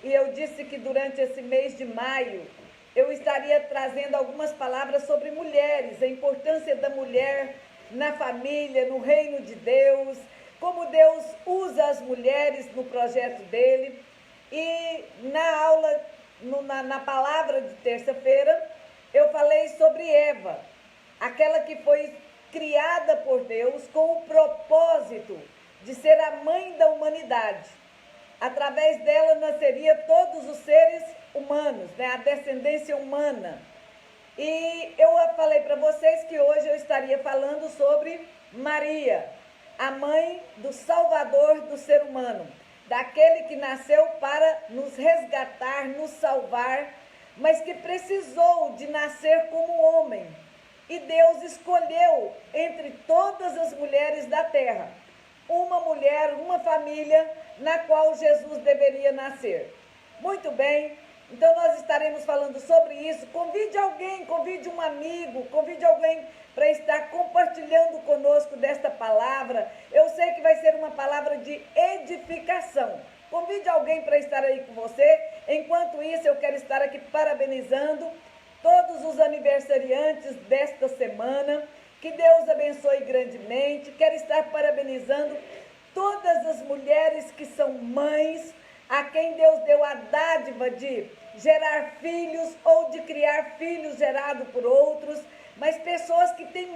e eu disse que durante esse mês de maio eu estaria trazendo algumas palavras sobre mulheres, a importância da mulher na família, no reino de Deus, como Deus usa as mulheres no projeto dele. E na aula, na palavra de terça-feira, eu falei sobre Eva, aquela que foi criada por Deus com o propósito de ser a mãe da humanidade. Através dela nasceria todos os seres humanos, né? A descendência humana. E eu falei para vocês que hoje eu estaria falando sobre Maria, a mãe do Salvador do ser humano, daquele que nasceu para nos resgatar, nos salvar, mas que precisou de nascer como homem. E Deus escolheu entre todas as mulheres da terra uma mulher, uma família na qual Jesus deveria nascer. Muito bem, então nós estaremos falando sobre isso. Convide alguém, convide um amigo, convide alguém para estar compartilhando conosco desta palavra. Eu sei que vai ser uma palavra de edificação. Convide alguém para estar aí com você. Enquanto isso, eu quero estar aqui parabenizando todos os aniversariantes desta semana. Que Deus abençoe grandemente. Quero estar parabenizando todas as mulheres que são mães, a quem Deus deu a dádiva de gerar filhos ou de criar filhos gerados por outros, mas pessoas que têm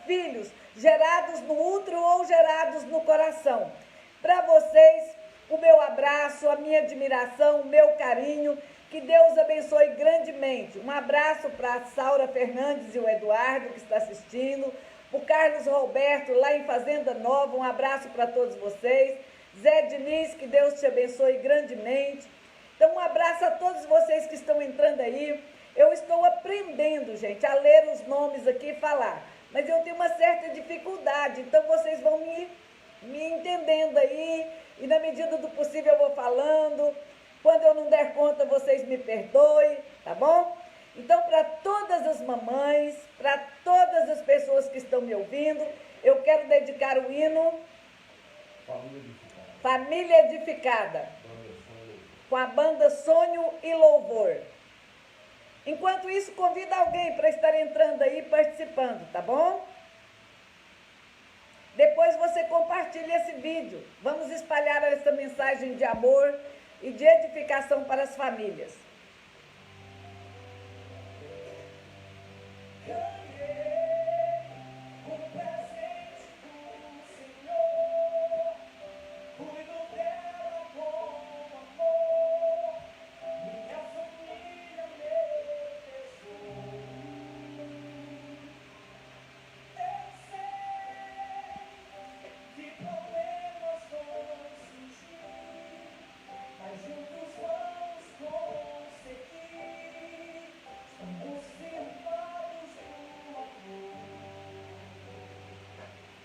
filhos gerados no útero ou gerados no coração. Para vocês, o meu abraço, a minha admiração, o meu carinho. Que Deus abençoe grandemente. Um abraço para a Saura Fernandes e o Eduardo, que está assistindo. O Carlos Roberto, lá em Fazenda Nova. Um abraço para todos vocês. Zé Diniz, que Deus te abençoe grandemente. Então, um abraço a todos vocês que estão entrando aí. Eu estou aprendendo, gente, a ler os nomes aqui e falar. Mas eu tenho uma certa dificuldade, então vocês vão me entendendo aí. E na medida do possível eu vou falando. Quando eu não der conta, vocês me perdoem, tá bom? Então, para todas as mamães, para todas as pessoas que estão me ouvindo, eu quero dedicar o hino Família Edificada, com a banda Sonho e Louvor. Enquanto isso, convida alguém para estar entrando aí participando, tá bom? Depois você compartilha esse vídeo. Vamos espalhar essa mensagem de amor e de edificação para as famílias.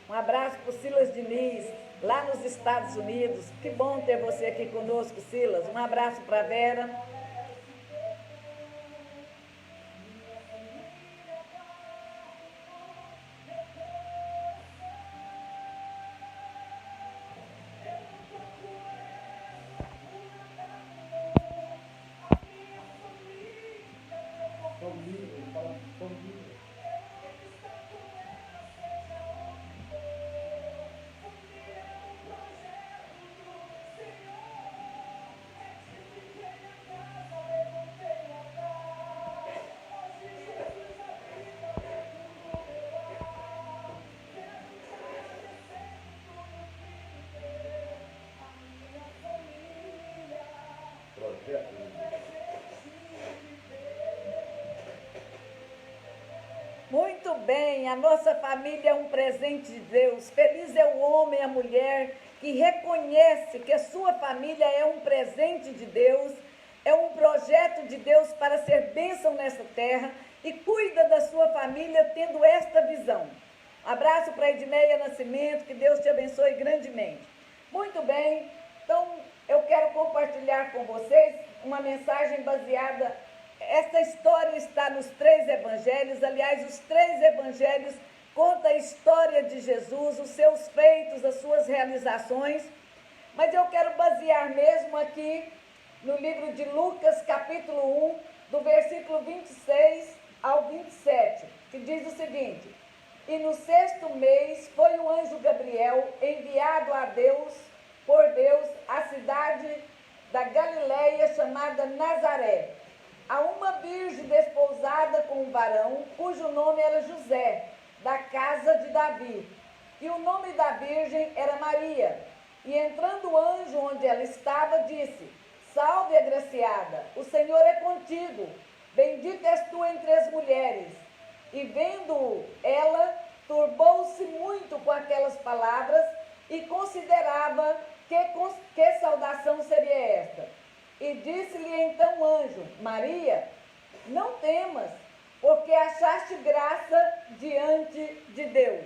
Um abraço para o Silas Diniz, lá nos Estados Unidos. Que bom ter você aqui conosco, Silas. Um abraço para a Vera. Muito bem, a nossa família é um presente de Deus. Feliz é o homem e a mulher que reconhece que a sua família é um presente de Deus, é um projeto de Deus para ser bênção nessa terra e cuida da sua família tendo esta visão. Abraço para Edmeia Nascimento, que Deus te abençoe grandemente. Muito bem, então eu quero compartilhar com vocês uma mensagem baseada. Esta história está nos 3 evangelhos. Aliás, os 3 evangelhos contam a história de Jesus, os seus feitos, as suas realizações. Mas eu quero basear mesmo aqui no livro de Lucas, capítulo 1, do versículo 26 ao 27, que diz o seguinte: e no 6º mês foi o anjo Gabriel enviado por Deus à cidade da Galileia chamada Nazaré, a uma virgem desposada com um varão, cujo nome era José, da casa de Davi. E o nome da virgem era Maria. E entrando o anjo onde ela estava, disse: salve, agraciada, o Senhor é contigo, bendita és tu entre as mulheres. E vendo ela, turbou-se muito com aquelas palavras e considerava que saudação seria esta. E disse-lhe então o anjo: Maria, não temas, porque achaste graça diante de Deus.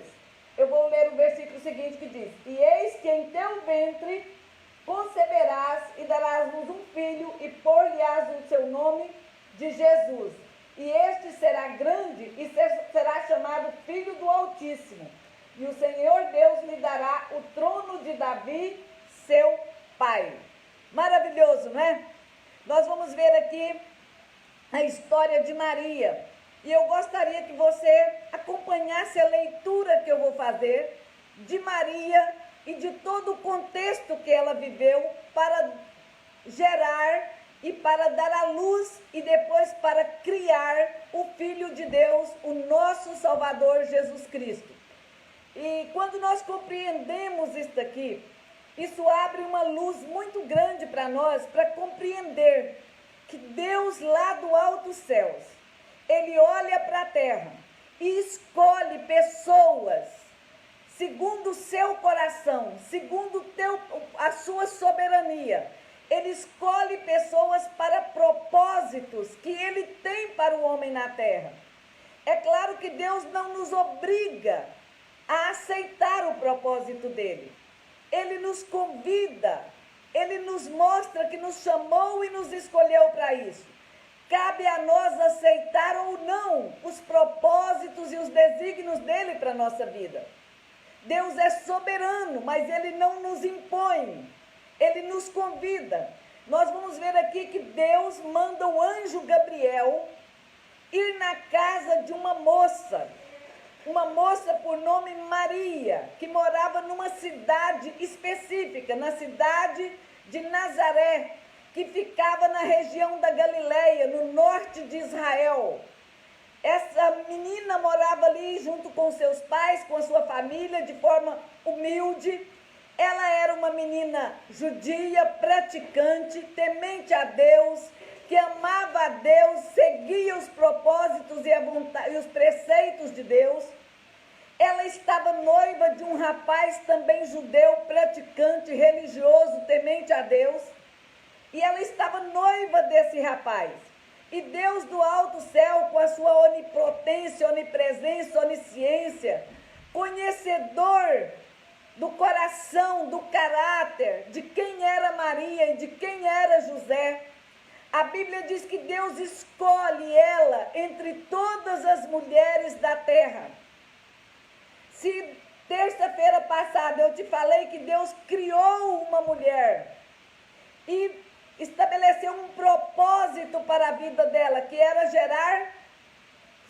Eu vou ler o versículo seguinte que diz: e eis que em teu ventre conceberás e darás luz um filho, e pôr-lhe-ás o seu nome de Jesus. E este será grande e será chamado Filho do Altíssimo. E o Senhor Deus lhe dará o trono de Davi, seu pai. Maravilhoso, não é? Nós vamos ver aqui a história de Maria. E eu gostaria que você acompanhasse a leitura que eu vou fazer de Maria e de todo o contexto que ela viveu para gerar e para dar à luz e depois para criar o Filho de Deus, o nosso Salvador Jesus Cristo. E quando nós compreendemos isso aqui, isso abre uma luz muito grande para nós, para compreender que Deus lá do alto dos céus, Ele olha para a terra e escolhe pessoas segundo o seu coração, segundo a sua soberania. Ele escolhe pessoas para propósitos que Ele tem para o homem na terra. É claro que Deus não nos obriga a aceitar o propósito dEle. Ele nos convida, Ele nos mostra que nos chamou e nos escolheu para isso. Cabe a nós aceitar ou não os propósitos e os desígnios dEle para a nossa vida. Deus é soberano, mas Ele não nos impõe. Ele nos convida. Nós vamos ver aqui que Deus manda o anjo Gabriel ir na casa de uma moça por nome Maria, que morava numa cidade específica, na cidade de Nazaré, que ficava na região da Galileia, no norte de Israel. Essa menina morava ali junto com seus pais, com a sua família, de forma humilde. Ela era uma menina judia, praticante, temente a Deus, que amava a Deus, seguia os propósitos e os preceitos de Deus. Ela estava noiva de um rapaz também judeu, praticante, religioso, temente a Deus. E ela estava noiva desse rapaz. E Deus do alto céu, com a sua onipotência, onipresença, onisciência, conhecedor do coração, do caráter, de quem era Maria e de quem era José. A Bíblia diz que Deus escolhe ela entre todas as mulheres da terra. Se terça-feira passada eu te falei que Deus criou uma mulher e estabeleceu um propósito para a vida dela, que era gerar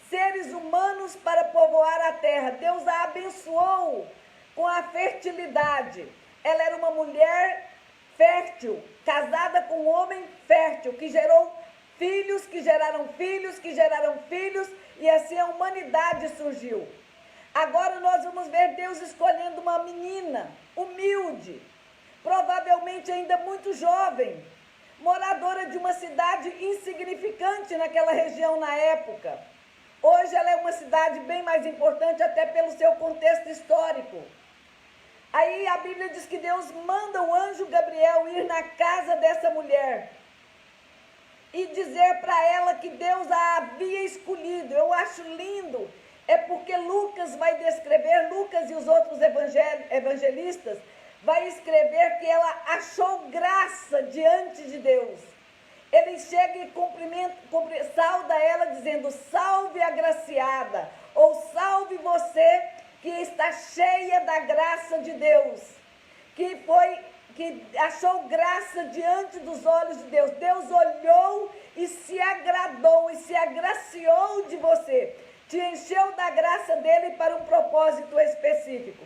seres humanos para povoar a terra. Deus a abençoou com a fertilidade. Ela era uma mulher fértil, casada com um homem fértil, que gerou filhos, que geraram filhos, que geraram filhos, e assim a humanidade surgiu. Agora nós vamos ver Deus escolhendo uma menina humilde, provavelmente ainda muito jovem, moradora de uma cidade insignificante naquela região na época. Hoje ela é uma cidade bem mais importante até pelo seu contexto histórico. Aí a Bíblia diz que Deus manda o anjo Gabriel ir na casa dessa mulher e dizer para ela que Deus a havia escolhido. Eu acho lindo, é porque Lucas vai descrever, Lucas e os outros evangelistas, vai escrever que ela achou graça diante de Deus. Ele chega e sauda ela dizendo: salve agraciada, ou salve você que está cheia da graça de Deus, que foi que achou graça diante dos olhos de Deus. Deus olhou e se agradou e se agraciou de você. Te encheu da graça dele para um propósito específico.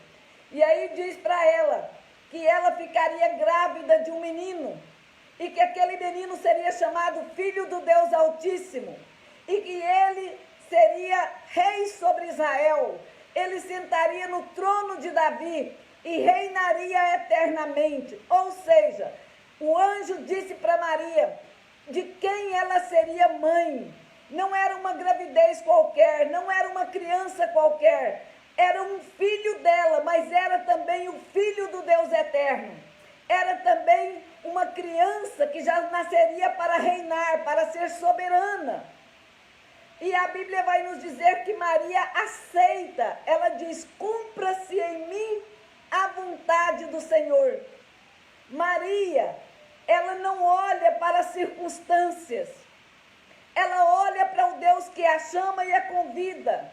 E aí diz para ela que ela ficaria grávida de um menino e que aquele menino seria chamado Filho do Deus Altíssimo e que ele seria rei sobre Israel. Ele sentaria no trono de Davi e reinaria eternamente. Ou seja, o anjo disse para Maria de quem ela seria mãe. Não era uma gravidez qualquer, não era uma criança qualquer, era um filho dela, mas era também o filho do Deus eterno. Era também uma criança que já nasceria para reinar, para ser soberana. E a Bíblia vai nos dizer que Maria aceita. Ela diz: cumpra-se em mim a vontade do Senhor. Maria, ela não olha para as circunstâncias. Ela olha para o Deus que a chama e a convida.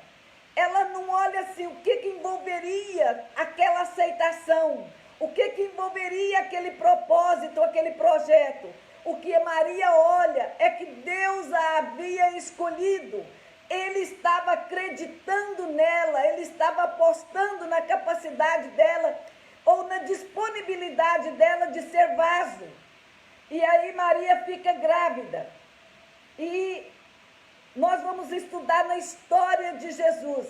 Ela não olha assim, o que envolveria aquela aceitação, o que envolveria aquele propósito, aquele projeto. O que Maria olha é que Deus a havia escolhido. Ele estava acreditando nela, ele estava apostando na capacidade dela ou na disponibilidade dela de ser vaso. E aí Maria fica grávida. E nós vamos estudar na história de Jesus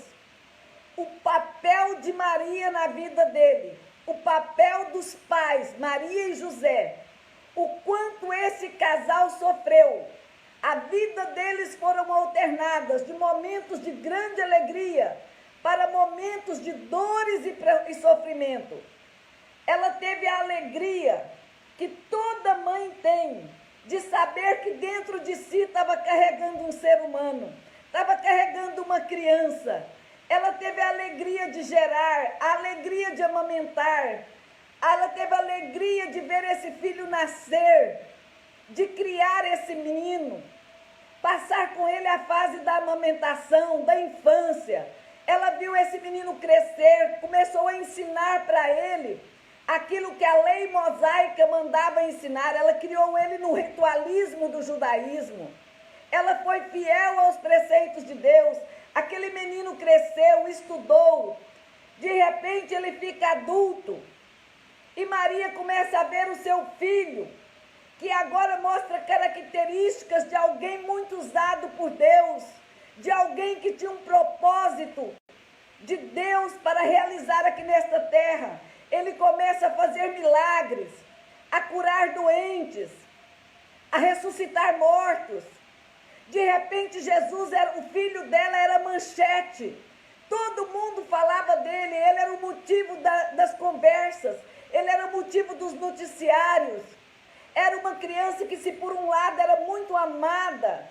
o papel de Maria na vida dele, o papel dos pais, Maria e José, o quanto esse casal sofreu. A vida deles foram alternadas de momentos de grande alegria para momentos de dores e sofrimento. Ela teve a alegria que toda mãe tem, de saber que dentro de si estava carregando um ser humano, estava carregando uma criança. Ela teve a alegria de gerar, a alegria de amamentar, ela teve a alegria de ver esse filho nascer, de criar esse menino, passar com ele a fase da amamentação, da infância. Ela viu esse menino crescer, começou a ensinar para ele aquilo que a lei mosaica mandava ensinar. Ela criou ele no ritualismo do judaísmo. Ela foi fiel aos preceitos de Deus. Aquele menino cresceu, estudou. De repente ele fica adulto. E Maria começa a ver o seu filho, que agora mostra características de alguém muito usado por Deus, de alguém que tinha um propósito de Deus para realizar aqui nesta terra. Ele começa a fazer milagres, a curar doentes, a ressuscitar mortos. De repente, Jesus, o filho dela, era manchete. Todo mundo falava dele, ele era o motivo das conversas, ele era o motivo dos noticiários. Era uma criança que, se por um lado era muito amada,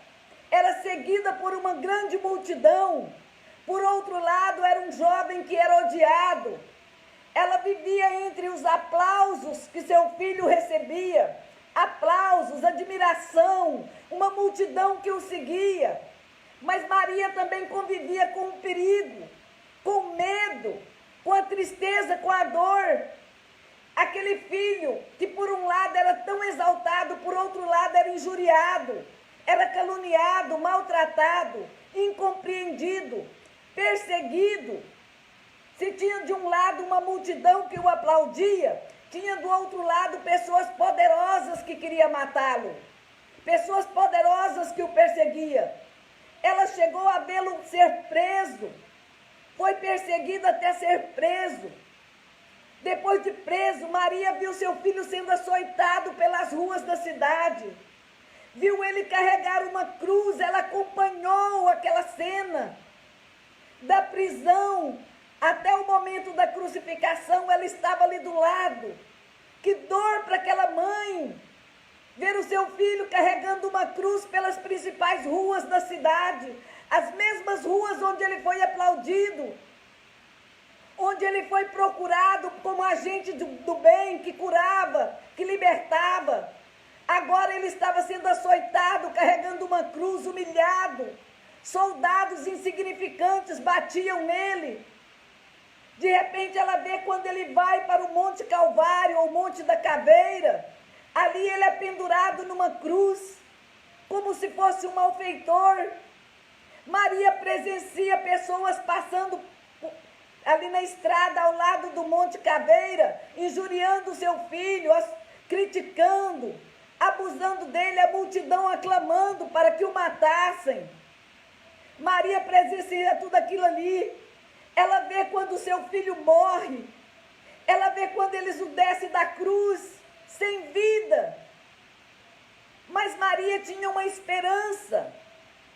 era seguida por uma grande multidão. Por outro lado, era um jovem que era odiado. Ela vivia entre os aplausos que seu filho recebia, aplausos, admiração, uma multidão que o seguia. Mas Maria também convivia com o perigo, com o medo, com a tristeza, com a dor. Aquele filho que por um lado era tão exaltado, por outro lado era injuriado, era caluniado, maltratado, incompreendido, perseguido. Se tinha de um lado uma multidão que o aplaudia, tinha do outro lado pessoas poderosas que queriam matá-lo, pessoas poderosas que o perseguiam. Ela chegou a vê-lo ser preso, foi perseguida até ser preso. Depois de preso, Maria viu seu filho sendo açoitado pelas ruas da cidade. Viu ele carregar uma cruz, ela acompanhou aquela cena da prisão. Até o momento da crucificação, ela estava ali do lado. Que dor para aquela mãe, ver o seu filho carregando uma cruz pelas principais ruas da cidade, as mesmas ruas onde ele foi aplaudido, onde ele foi procurado como agente do bem, que curava, que libertava. Agora ele estava sendo açoitado, carregando uma cruz, humilhado. Soldados insignificantes batiam nele. De repente ela vê quando ele vai para o Monte Calvário, ou Monte da Caveira, ali ele é pendurado numa cruz, como se fosse um malfeitor. Maria presencia pessoas passando ali na estrada ao lado do Monte Caveira, injuriando seu filho, criticando, abusando dele, a multidão aclamando para que o matassem. Maria presencia tudo aquilo ali. Ela vê quando seu filho morre. Ela vê quando eles o descem da cruz, sem vida. Mas Maria tinha uma esperança.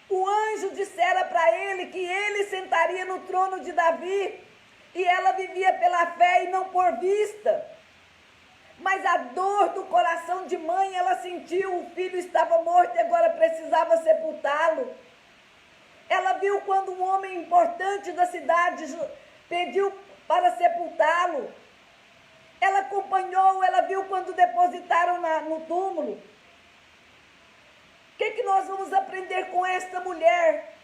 O anjo dissera para ele que ele sentaria no trono de Davi. E ela vivia pela fé e não por vista. Mas a dor do coração de mãe, ela sentiu, o filho estava morto e agora precisava sepultá-lo. Ela viu quando um homem importante da cidade pediu para sepultá-lo. Ela acompanhou, ela viu quando depositaram no túmulo. O que nós vamos aprender com esta mulher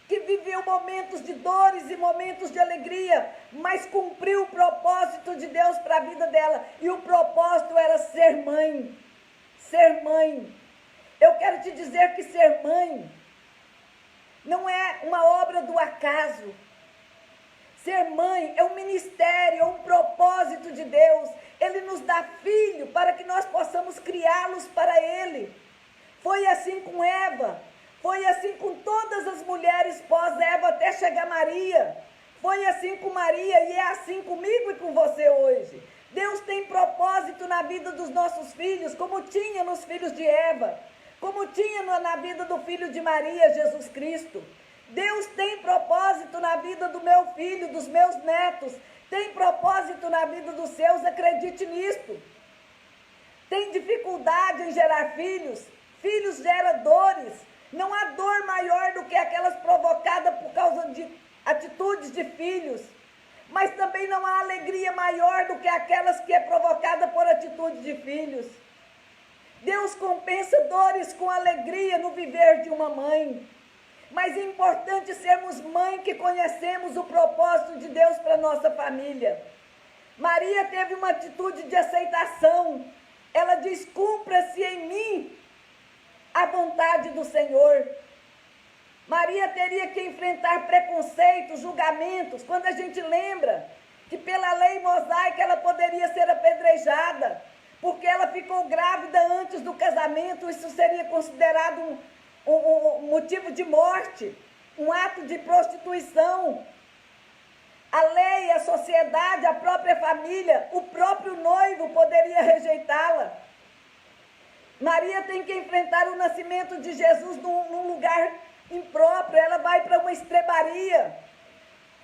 que viveu momentos de dores e momentos de alegria, mas cumpriu o propósito de Deus para a vida dela? E o propósito era ser mãe. Ser mãe. Eu quero te dizer que ser mãe não é uma obra do acaso. Ser mãe é um ministério, é um propósito de Deus. Ele nos dá filho para que nós possamos criá-los para Ele. Foi assim com Eva. Foi assim com todas as mulheres pós-Eva até chegar Maria. Foi assim com Maria e é assim comigo e com você hoje. Deus tem propósito na vida dos nossos filhos, como tinha nos filhos de Eva, como tinha na vida do filho de Maria, Jesus Cristo. Deus tem propósito na vida do meu filho, dos meus netos. Tem propósito na vida dos seus, acredite nisto. Tem dificuldade em gerar filhos. Filhos geram dores. Não há dor maior do que aquelas provocadas por causa de atitudes de filhos. Mas também não há alegria maior do que aquelas que é provocada por atitude de filhos. Deus compensa dores com alegria no viver de uma mãe. Mas é importante sermos mãe que conhecemos o propósito de Deus para a nossa família. Maria teve uma atitude de aceitação. Ela diz: cumpra-se em mim a vontade do Senhor. Maria teria que enfrentar preconceitos, julgamentos. Quando a gente lembra que pela lei mosaica ela poderia ser apedrejada, porque ela ficou grávida antes do casamento, isso seria considerado um motivo de morte, um ato de prostituição. A lei, a sociedade, a própria família, o próprio noivo poderia rejeitá-la. Maria tem que enfrentar o nascimento de Jesus num lugar impróprio. Ela vai para uma estrebaria.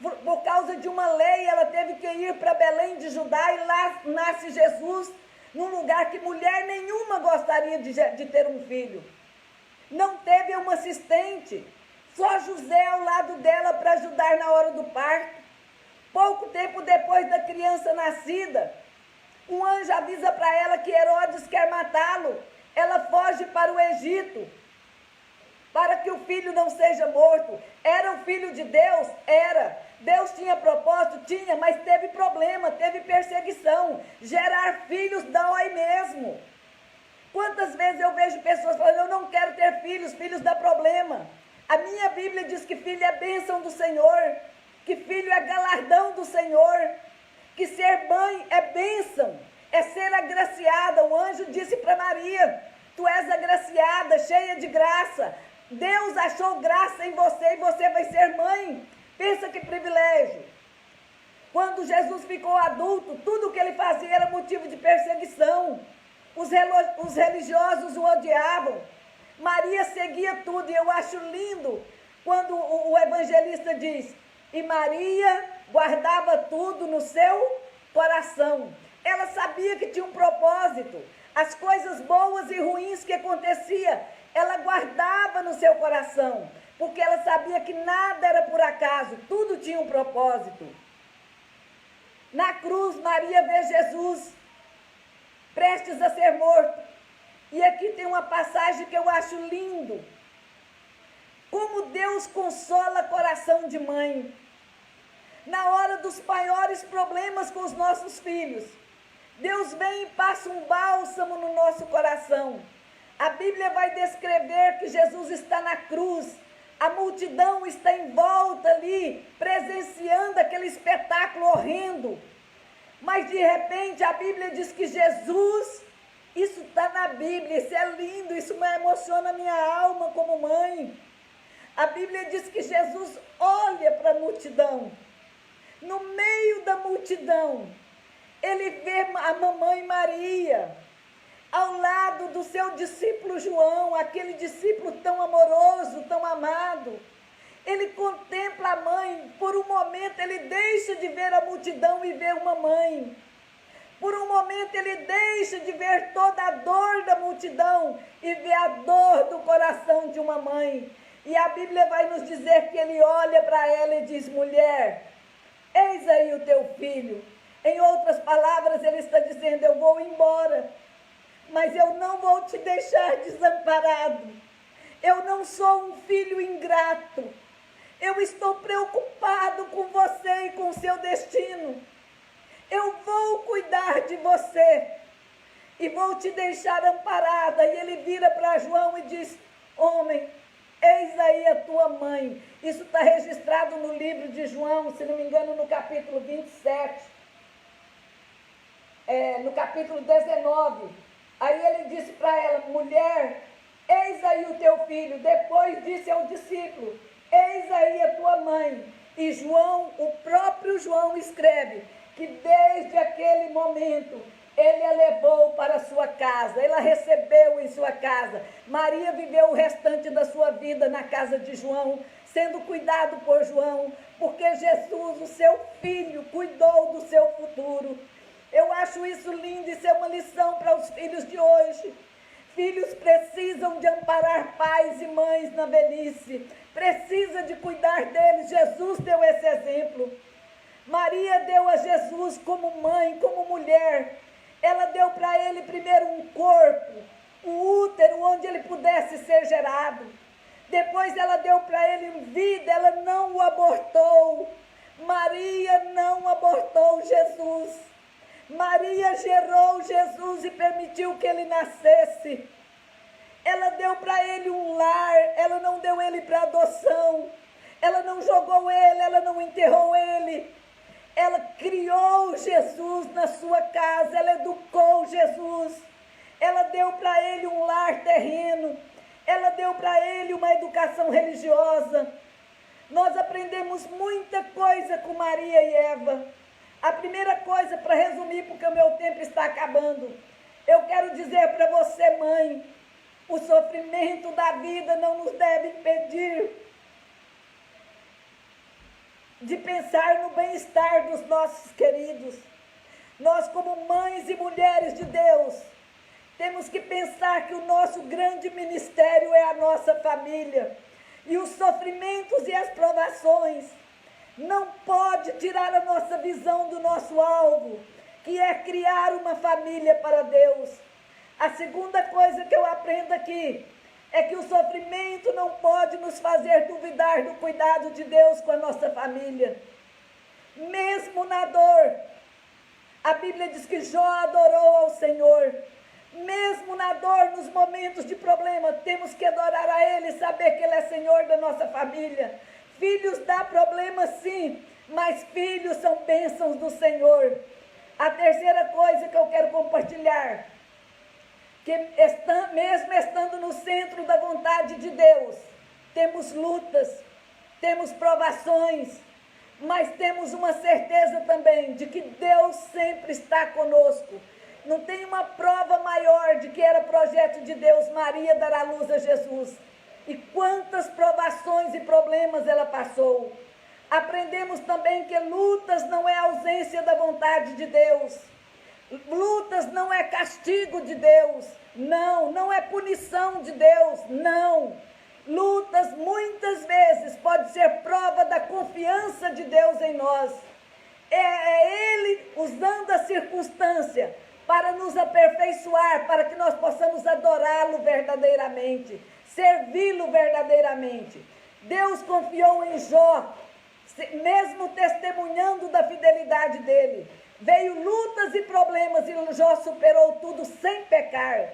Por causa de uma lei, ela teve que ir para Belém de Judá e lá nasce Jesus, num lugar que mulher nenhuma gostaria de ter um filho. Não teve uma assistente, só José ao lado dela para ajudar na hora do parto. Pouco tempo depois da criança nascida, um anjo avisa para ela que Herodes quer matá-lo. Ela foge para o Egito, para que o filho não seja morto. Era o filho de Deus? Era. Deus tinha propósito? Tinha, mas teve problema, teve perseguição. Gerar filhos dói mesmo. Quantas vezes eu vejo pessoas falando: eu não quero ter filhos, filhos dá problema. A minha Bíblia diz que filho é bênção do Senhor, que filho é galardão do Senhor, que ser mãe é bênção, é ser agraciada. O anjo disse para Maria: tu és agraciada, cheia de graça. Deus achou graça em você e você vai ser mãe. Pensa que privilégio. Quando Jesus ficou adulto, tudo o que ele fazia era motivo de perseguição. Os religiosos o odiavam. Maria seguia tudo, e eu acho lindo quando o evangelista diz: e Maria guardava tudo no seu coração. Ela sabia que tinha um propósito. As coisas boas e ruins que acontecia, ela guardava no seu coração, porque ela sabia que nada era por acaso, tudo tinha um propósito. Na cruz, Maria vê Jesus prestes a ser morto. E aqui tem uma passagem que eu acho lindo. Como Deus consola coração de mãe. na hora dos maiores problemas com os nossos filhos. Deus vem e passa um bálsamo no nosso coração. A Bíblia vai descrever que Jesus está na cruz, a multidão está em volta ali, presenciando aquele espetáculo horrendo. Mas de repente a Bíblia diz que Jesus, isso está na Bíblia, isso é lindo, isso me emociona a minha alma como mãe. A Bíblia diz que Jesus olha para a multidão. No meio da multidão, ele vê a mamãe Maria, ao lado do seu discípulo João, aquele discípulo tão amoroso, tão amado. Ele contempla a mãe, por um momento ele deixa de ver a multidão e vê uma mãe. Por um momento ele deixa de ver toda a dor da multidão e vê a dor do coração de uma mãe. E a Bíblia vai nos dizer que ele olha para ela e diz: mulher, eis aí o teu filho. Em outras palavras, ele está dizendo: eu vou embora, mas eu não vou te deixar desamparado. Eu não sou um filho ingrato. Eu estou preocupado com você e com o seu destino. Eu vou cuidar de você e vou te deixar amparada. E ele vira para João e diz: homem, eis aí a tua mãe. Isso está registrado no livro de João, se não me engano, no capítulo 27, no capítulo 19. Aí ele disse para ela: mulher, eis aí o teu filho. Depois disse ao discípulo: eis aí a tua mãe. E João, o próprio João, escreve que desde aquele momento ele a levou para a sua casa, ele a recebeu em sua casa. Maria viveu o restante da sua vida na casa de João, sendo cuidado por João, porque Jesus, o seu filho, cuidou do seu futuro. Eu acho isso lindo, isso é uma lição para os filhos de hoje. Filhos precisam de amparar pais e mães na velhice, precisa de cuidar deles. Jesus deu esse exemplo. Maria deu a Jesus como mãe, como mulher. Ela deu para ele primeiro um corpo, um útero onde ele pudesse ser gerado. Depois ela deu para ele vida, ela não o abortou. Maria não abortou Jesus. Maria gerou Jesus e permitiu que ele nascesse. Ela deu para ele um lar, ela não deu ele para adoção. Ela não jogou ele, ela não enterrou ele. Ela criou Jesus na sua casa, ela educou Jesus. Ela deu para ele um lar terreno. Ela deu para ele uma educação religiosa. Nós aprendemos muita coisa com Maria e Eva. A primeira coisa, para resumir, porque o meu tempo está acabando, eu quero dizer para você, mãe, o sofrimento da vida não nos deve impedir de pensar no bem-estar dos nossos queridos. Nós, como mães e mulheres de Deus, temos que pensar que o nosso grande ministério é a nossa família. E os sofrimentos e as provações não pode tirar a nossa visão do nosso alvo, que é criar uma família para Deus. A segunda coisa que eu aprendo aqui é que o sofrimento não pode nos fazer duvidar do cuidado de Deus com a nossa família. Mesmo na dor, a Bíblia diz que Jó adorou ao Senhor. Mesmo na dor, nos momentos de problema, temos que adorar a Ele e saber que Ele é Senhor da nossa família. Filhos dá problema sim, mas filhos são bênçãos do Senhor. A terceira coisa que eu quero compartilhar, que mesmo estando no centro da vontade de Deus, temos lutas, temos provações, mas temos uma certeza também de que Deus sempre está conosco. Não tem uma prova maior de que era projeto de Deus Maria dar à luz a Jesus. E quantas provações e problemas ela passou. Aprendemos também que lutas não é ausência da vontade de Deus. Lutas não é castigo de Deus. Não, não é punição de Deus. Não. Lutas muitas vezes pode ser prova da confiança de Deus em nós. É Ele usando a circunstância para nos aperfeiçoar, para que nós possamos adorá-lo verdadeiramente, servi-lo verdadeiramente. Deus confiou em Jó mesmo testemunhando da fidelidade dele. Veio lutas e problemas e Jó superou tudo sem pecar.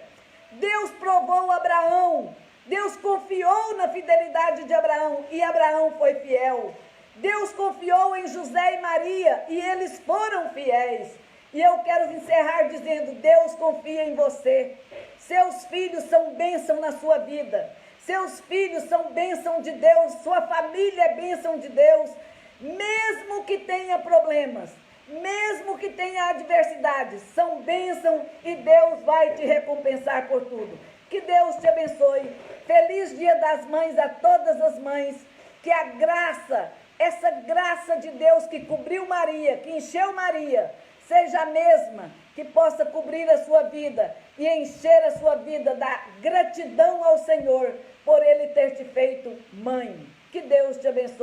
Deus provou Abraão. Deus confiou na fidelidade de Abraão e Abraão foi fiel. Deus confiou em José e Maria e eles foram fiéis. E eu quero encerrar dizendo: Deus confia em você. Seus filhos são bênção na sua vida. Seus filhos são bênção de Deus. Sua família é bênção de Deus. Mesmo que tenha problemas, mesmo que tenha adversidades, são bênção e Deus vai te recompensar por tudo. Que Deus te abençoe. Feliz Dia das Mães a todas as mães. Que a graça, essa graça de Deus que cobriu Maria, que encheu Maria, seja a mesma que possa cobrir a sua vida e encher a sua vida da gratidão ao Senhor por Ele ter te feito mãe. Que Deus te abençoe.